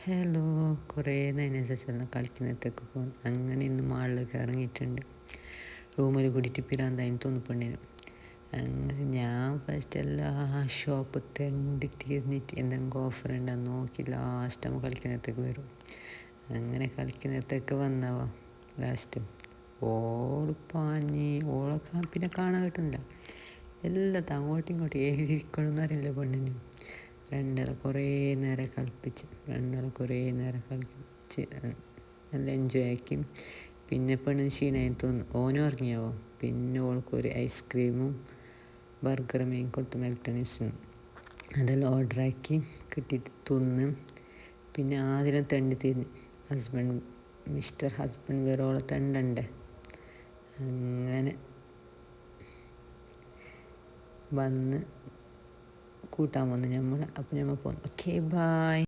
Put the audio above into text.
Hello, കുറേ നേരം ശേഷം കളിക്കുന്നിടത്തേക്ക് പോകും. അങ്ങനെ ഇന്ന് മാളിലേക്ക് ഇറങ്ങിയിട്ടുണ്ട്. റൂമിൽ കൂടിയിട്ട് പിരാന്തായി തോന്നിപ്പണ്ടിന്. അങ്ങനെ ഞാൻ ഫസ്റ്റ് എല്ലാ ഷോപ്പ് തെണ്ടി തീർന്നിട്ട് എന്തെങ്കിലും ഓഫർ ഉണ്ടെന്ന് നോക്കി ലാസ്റ്റ് നമ്മൾ കളിക്കുന്നിടത്തേക്ക് വരും. അങ്ങനെ കളിക്കുന്നിടത്തേക്ക് വന്നവാ ലാസ്റ്റ് ഓള് പാഞ്ഞ് ഓളെ പിന്നെ കാണാൻ കിട്ടുന്നില്ല. എല്ലാത്തും അങ്ങോട്ടും ഇങ്ങോട്ടും ഏരിക്കണമെന്ന് അറിയില്ല പെണ്ണിന്. രണ്ടാളെ കുറേ നേരം കളിപ്പിച്ച് നല്ല എൻജോയ് ആക്കി. പിന്നെ പെണ്ണിന് ക്ഷീണമായി തോന്നുന്നു, ഓനും ഇറങ്ങിയാവോ. പിന്നെ ഓൾക്കൊരു ഐസ്ക്രീമും ബർഗറും കൊടുത്ത് മെക്ഡോണൽസിനും അതെല്ലാം ഓർഡറാക്കി കിട്ടിയിട്ട് തിന്ന്. പിന്നെ ആദ്യം തെണ്ടി തിരിഞ്ഞ് മിസ്റ്റർ ഹസ്ബൻഡ് വേറോളം തെണ്ടണ്ടേ. അങ്ങനെ വന്ന് കൂട്ടാൻ വന്നു നമ്മൾ. അപ്പം നമ്മൾ പോന്നു. Okay, bye.